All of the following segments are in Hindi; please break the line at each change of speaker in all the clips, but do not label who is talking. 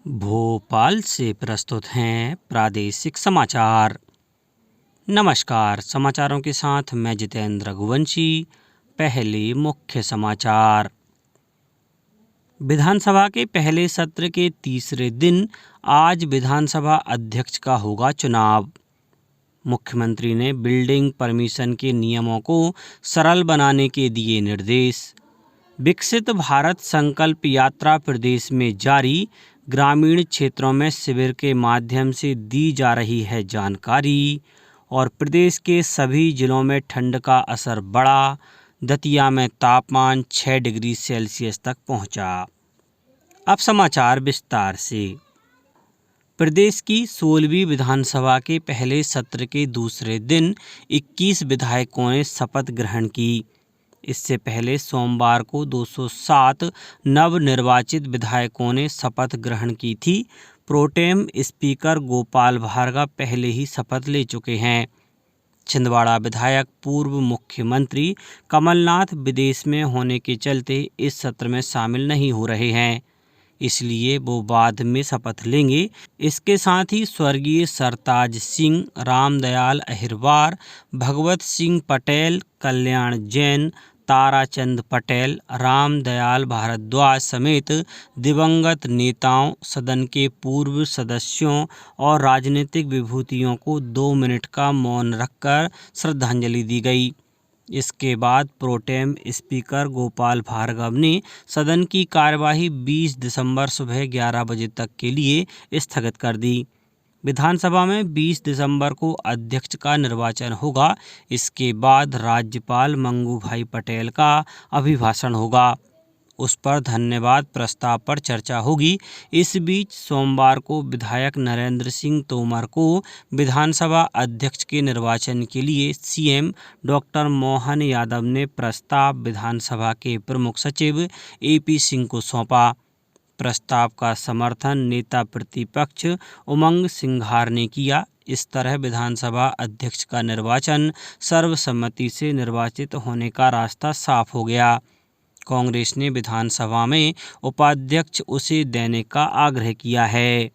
भोपाल से प्रस्तुत हैं प्रादेशिक समाचार। नमस्कार, समाचारों के साथ मैं जितेंद्र रघुवंशी। पहले मुख्य समाचार। विधानसभा के पहले सत्र के तीसरे दिन आज विधानसभा अध्यक्ष का होगा चुनाव। मुख्यमंत्री ने बिल्डिंग परमिशन के नियमों को सरल बनाने के दिए निर्देश। विकसित भारत संकल्प यात्रा प्रदेश में जारी। ग्रामीण क्षेत्रों में शिविर के माध्यम से दी जा रही है जानकारी। और प्रदेश के सभी जिलों में ठंड का असर बढ़ा। दतिया में तापमान 6 डिग्री सेल्सियस तक पहुंचा। अब समाचार विस्तार से। प्रदेश की 16वीं विधानसभा के पहले सत्र के दूसरे दिन 21 विधायकों ने शपथ ग्रहण की। इससे पहले सोमवार को 207 नवनिर्वाचित विधायकों ने शपथ ग्रहण की थी। प्रोटेम स्पीकर गोपाल भार्गव पहले ही शपथ ले चुके हैं। छिंदवाड़ा विधायक पूर्व मुख्यमंत्री कमलनाथ विदेश में होने के चलते इस सत्र में शामिल नहीं हो रहे हैं, इसलिए वो बाद में शपथ लेंगे। इसके साथ ही स्वर्गीय सरताज सिंह, रामदयाल अहिरवार, भगवत सिंह पटेल, कल्याण जैन, ताराचंद पटेल, रामदयाल भारद्वाज समेत दिवंगत नेताओं, सदन के पूर्व सदस्यों और राजनीतिक विभूतियों को 2 मिनट का मौन रखकर श्रद्धांजलि दी गई। इसके बाद प्रोटेम स्पीकर गोपाल भार्गव ने सदन की कार्यवाही 20 दिसंबर सुबह 11 बजे तक के लिए स्थगित कर दी। विधानसभा में 20 दिसंबर को अध्यक्ष का निर्वाचन होगा। इसके बाद राज्यपाल मंगू भाई पटेल का अभिभाषण होगा। उस पर धन्यवाद प्रस्ताव पर चर्चा होगी। इस बीच सोमवार को विधायक नरेंद्र सिंह तोमर को विधानसभा अध्यक्ष के निर्वाचन के लिए सीएम डॉक्टर मोहन यादव ने प्रस्ताव विधानसभा के प्रमुख सचिव एपी सिंह को सौंपा। प्रस्ताव का समर्थन नेता प्रतिपक्ष उमंग सिंघार ने किया। इस तरह विधानसभा अध्यक्ष का निर्वाचन सर्वसम्मति से निर्वाचित होने का रास्ता साफ हो गया। कांग्रेस ने विधानसभा में उपाध्यक्ष उसे देने का आग्रह किया है।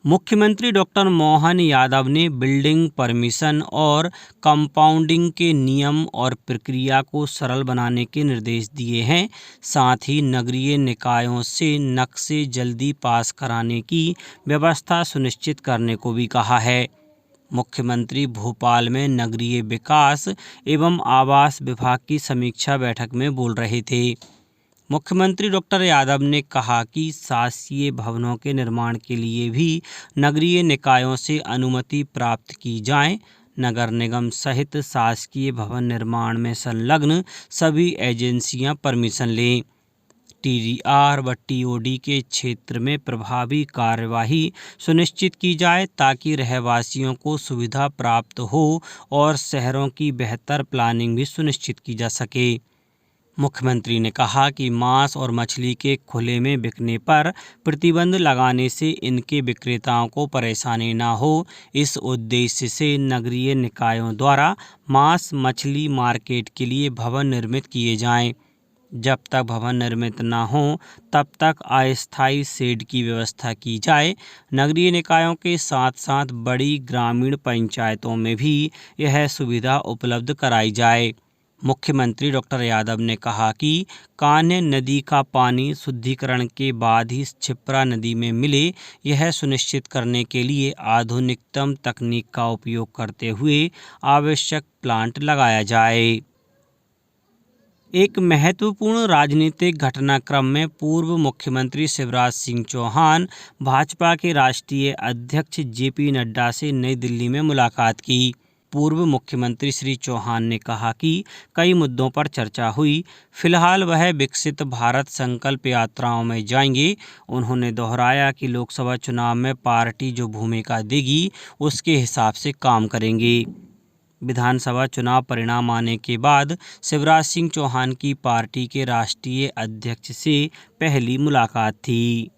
मुख्यमंत्री डॉक्टर मोहन यादव ने बिल्डिंग परमिशन और कंपाउंडिंग के नियम और प्रक्रिया को सरल बनाने के निर्देश दिए हैं। साथ ही नगरीय निकायों से नक्शे जल्दी पास कराने की व्यवस्था सुनिश्चित करने को भी कहा है। मुख्यमंत्री भोपाल में नगरीय विकास एवं आवास विभाग की समीक्षा बैठक में बोल रहे थे। मुख्यमंत्री डॉक्टर यादव ने कहा कि शासकीय भवनों के निर्माण के लिए भी नगरीय निकायों से अनुमति प्राप्त की जाए। नगर निगम सहित शासकीय भवन निर्माण में संलग्न सभी एजेंसियां परमिशन लें। टीडीआर व टीओडी के क्षेत्र में प्रभावी कार्यवाही सुनिश्चित की जाए ताकि रहवासियों को सुविधा प्राप्त हो और शहरों की बेहतर प्लानिंग भी सुनिश्चित की जा सके। मुख्यमंत्री ने कहा कि मांस और मछली के खुले में बिकने पर प्रतिबंध लगाने से इनके विक्रेताओं को परेशानी न हो। इस उद्देश्य से नगरीय निकायों द्वारा मांस मछली मार्केट के लिए भवन निर्मित किए जाएं। जब तक भवन निर्मित न हो तब तक अस्थायी शेड की व्यवस्था की जाए। नगरीय निकायों के साथ साथ बड़ी ग्रामीण पंचायतों में भी यह सुविधा उपलब्ध कराई जाए। मुख्यमंत्री डॉक्टर यादव ने कहा कि कान्ह नदी का पानी शुद्धिकरण के बाद ही क्षिप्रा नदी में मिले, यह सुनिश्चित करने के लिए आधुनिकतम तकनीक का उपयोग करते हुए आवश्यक प्लांट लगाया जाए। एक महत्वपूर्ण राजनीतिक घटनाक्रम में पूर्व मुख्यमंत्री शिवराज सिंह चौहान भाजपा के राष्ट्रीय अध्यक्ष जेपी नड्डा से नई दिल्ली में मुलाकात की। पूर्व मुख्यमंत्री श्री चौहान ने कहा कि कई मुद्दों पर चर्चा हुई। फिलहाल वह विकसित भारत संकल्प यात्राओं में जाएंगे। उन्होंने दोहराया कि लोकसभा चुनाव में पार्टी जो भूमिका देगी उसके हिसाब से काम करेंगे। विधानसभा चुनाव परिणाम आने के बाद शिवराज सिंह चौहान की पार्टी के राष्ट्रीय अध्यक्ष से पहली मुलाकात थी।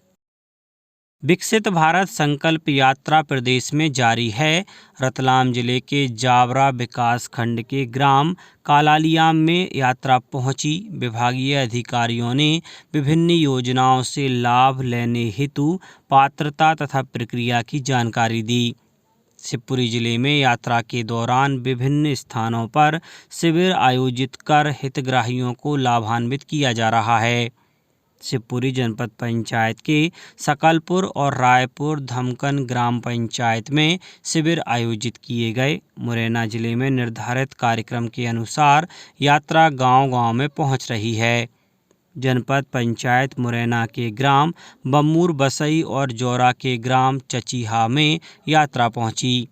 विकसित भारत संकल्प यात्रा प्रदेश में जारी है। रतलाम जिले के जावरा विकास खंड के ग्राम कालालियाम में यात्रा पहुंची। विभागीय अधिकारियों ने विभिन्न योजनाओं से लाभ लेने हेतु पात्रता तथा प्रक्रिया की जानकारी दी। शिवपुरी जिले में यात्रा के दौरान विभिन्न स्थानों पर शिविर आयोजित कर हितग्राहियों को लाभान्वित किया जा रहा है। शिवपुरी जनपद पंचायत के सकलपुर और रायपुर धमकन ग्राम पंचायत में शिविर आयोजित किए गए। मुरैना जिले में निर्धारित कार्यक्रम के अनुसार यात्रा गांव-गांव में पहुंच रही है। जनपद पंचायत मुरैना के ग्राम बम्मूर बसई और जौरा के ग्राम चचीहा में यात्रा पहुंची।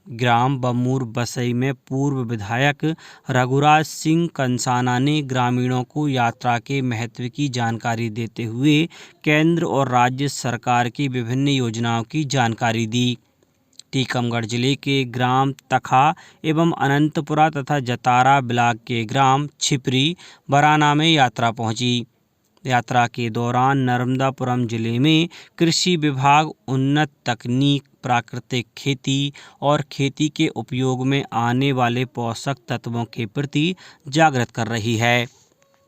ग्राम बम्मूर बसई में पूर्व विधायक रघुराज सिंह कंसाना ने ग्रामीणों को यात्रा के महत्व की जानकारी देते हुए केंद्र और राज्य सरकार की विभिन्न योजनाओं की जानकारी दी। टीकमगढ़ जिले के ग्राम तखा एवं अनंतपुरा तथा जतारा ब्लॉक के ग्राम छिपरी बराना में यात्रा पहुंची। यात्रा के दौरान नर्मदापुरम जिले में कृषि विभाग उन्नत तकनीक, प्राकृतिक खेती और खेती के उपयोग में आने वाले पोषक तत्वों के प्रति जागृत कर रही है।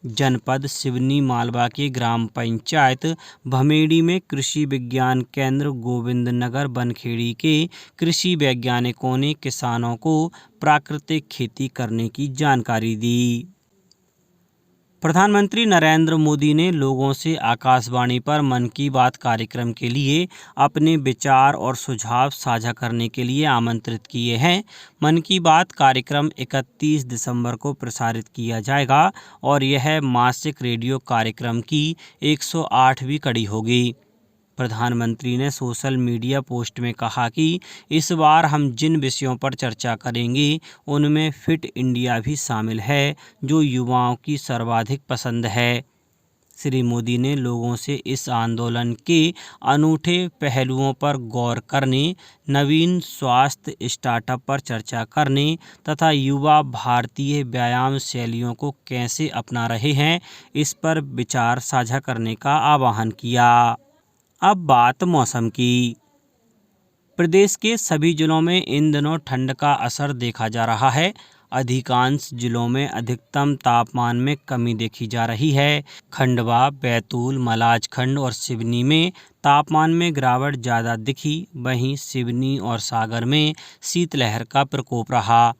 जनपद सिवनी मालवा के ग्राम पंचायत भमेड़ी में कृषि विज्ञान केंद्र गोविंदनगर बनखेड़ी के कृषि वैज्ञानिकों ने किसानों को प्राकृतिक खेती करने की जानकारी दी। प्रधानमंत्री नरेंद्र मोदी ने लोगों से आकाशवाणी पर मन की बात कार्यक्रम के लिए अपने विचार और सुझाव साझा करने के लिए आमंत्रित किए हैं। मन की बात कार्यक्रम 31 दिसंबर को प्रसारित किया जाएगा और यह मासिक रेडियो कार्यक्रम की 108वीं कड़ी होगी। प्रधानमंत्री ने सोशल मीडिया पोस्ट में कहा कि इस बार हम जिन विषयों पर चर्चा करेंगे उनमें फिट इंडिया भी शामिल है, जो युवाओं की सर्वाधिक पसंद है। श्री मोदी ने लोगों से इस आंदोलन के अनूठे पहलुओं पर गौर करने, नवीन स्वास्थ्य स्टार्टअप पर चर्चा करने तथा युवा भारतीय व्यायाम शैलियों को कैसे अपना रहे हैं, इस पर विचार साझा करने का आह्वान किया। अब बात मौसम की। प्रदेश के सभी जिलों में इन दिनों ठंड का असर देखा जा रहा है। अधिकांश जिलों में अधिकतम तापमान में कमी देखी जा रही है। खंडवा, बैतूल, मलाजखंड और सिवनी में तापमान में गिरावट ज़्यादा दिखी। वहीं सिवनी और सागर में शीतलहर का प्रकोप रहा।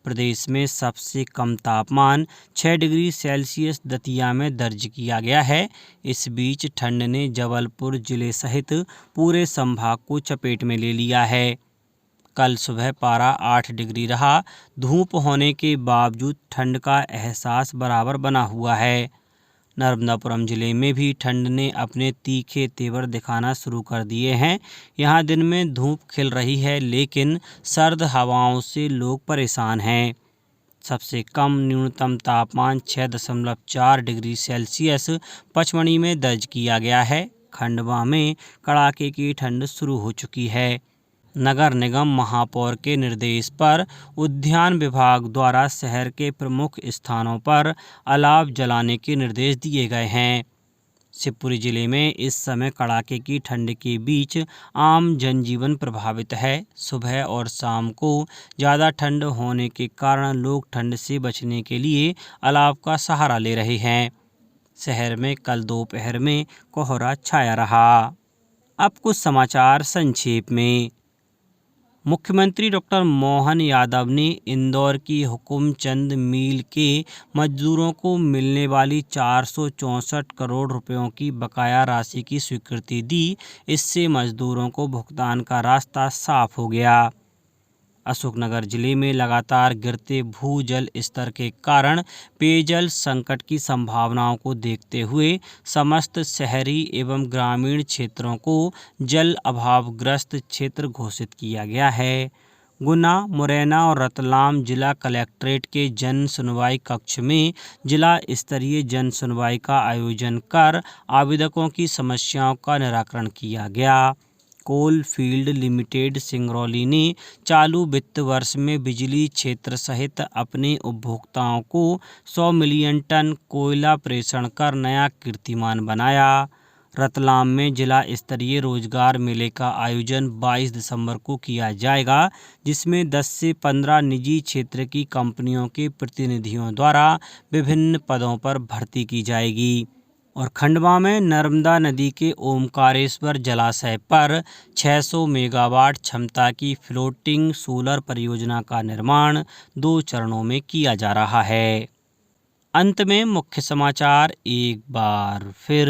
प्रदेश में सबसे कम तापमान 6 डिग्री सेल्सियस दतिया में दर्ज किया गया है। इस बीच ठंड ने जबलपुर जिले सहित पूरे संभाग को चपेट में ले लिया है। कल सुबह पारा 8 डिग्री रहा। धूप होने के बावजूद ठंड का एहसास बराबर बना हुआ है। नर्मदापुरम जिले में भी ठंड ने अपने तीखे तेवर दिखाना शुरू कर दिए हैं। यहाँ दिन में धूप खिल रही है, लेकिन सर्द हवाओं से लोग परेशान हैं। सबसे कम न्यूनतम तापमान 6.4 डिग्री सेल्सियस पचमढ़ी में दर्ज किया गया है। खंडवा में कड़ाके की ठंड शुरू हो चुकी है। नगर निगम महापौर के निर्देश पर उद्यान विभाग द्वारा शहर के प्रमुख स्थानों पर अलाव जलाने के निर्देश दिए गए हैं। शिवपुरी जिले में इस समय कड़ाके की ठंड के बीच आम जनजीवन प्रभावित है। सुबह और शाम को ज़्यादा ठंड होने के कारण लोग ठंड से बचने के लिए अलाव का सहारा ले रहे हैं। शहर में कल दोपहर में कोहरा छाया रहा। अब कुछ समाचार संक्षेप में। मुख्यमंत्री डॉक्टर मोहन यादव ने इंदौर की हुकुमचंद मील के मजदूरों को मिलने वाली 464 करोड़ रुपयों की बकाया राशि की स्वीकृति दी। इससे मजदूरों को भुगतान का रास्ता साफ हो गया। अशोकनगर जिले में लगातार गिरते भूजल स्तर के कारण पेयजल संकट की संभावनाओं को देखते हुए समस्त शहरी एवं ग्रामीण क्षेत्रों को जल अभावग्रस्त क्षेत्र घोषित किया गया है। गुना, मुरैना और रतलाम जिला कलेक्ट्रेट के जन सुनवाई कक्ष में जिला स्तरीय जन सुनवाई का आयोजन कर आवेदकों की समस्याओं का निराकरण किया गया। कोल फील्ड लिमिटेड सिंगरौली ने चालू वित्त वर्ष में बिजली क्षेत्र सहित अपने उपभोक्ताओं को 100 मिलियन टन कोयला प्रेषण कर नया कीर्तिमान बनाया। रतलाम में जिला स्तरीय रोजगार मेले का आयोजन 22 दिसंबर को किया जाएगा, जिसमें 10 से 15 निजी क्षेत्र की कंपनियों के प्रतिनिधियों द्वारा विभिन्न पदों पर भर्ती की जाएगी। और खंडवा में नर्मदा नदी के ओमकारेश्वर जलाशय पर 600 मेगावाट क्षमता की फ्लोटिंग सोलर परियोजना का निर्माण 2 चरणों में किया जा रहा है। अंत में मुख्य समाचार एक बार फिर।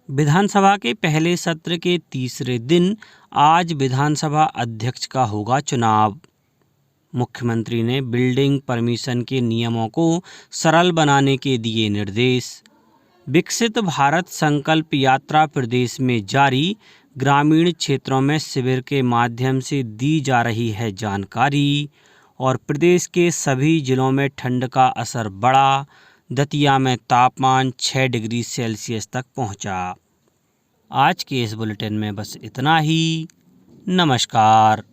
विधानसभा के पहले सत्र के तीसरे दिन आज विधानसभा अध्यक्ष का होगा चुनाव। मुख्यमंत्री ने बिल्डिंग परमिशन के नियमों को सरल बनाने के दिए निर्देश। विकसित भारत संकल्प यात्रा प्रदेश में जारी, ग्रामीण क्षेत्रों में शिविर के माध्यम से दी जा रही है जानकारी। और प्रदेश के सभी जिलों में ठंड का असर बढ़ा, दतिया में तापमान 6 डिग्री सेल्सियस तक पहुंचा। आज के इस बुलेटिन में बस इतना ही। नमस्कार।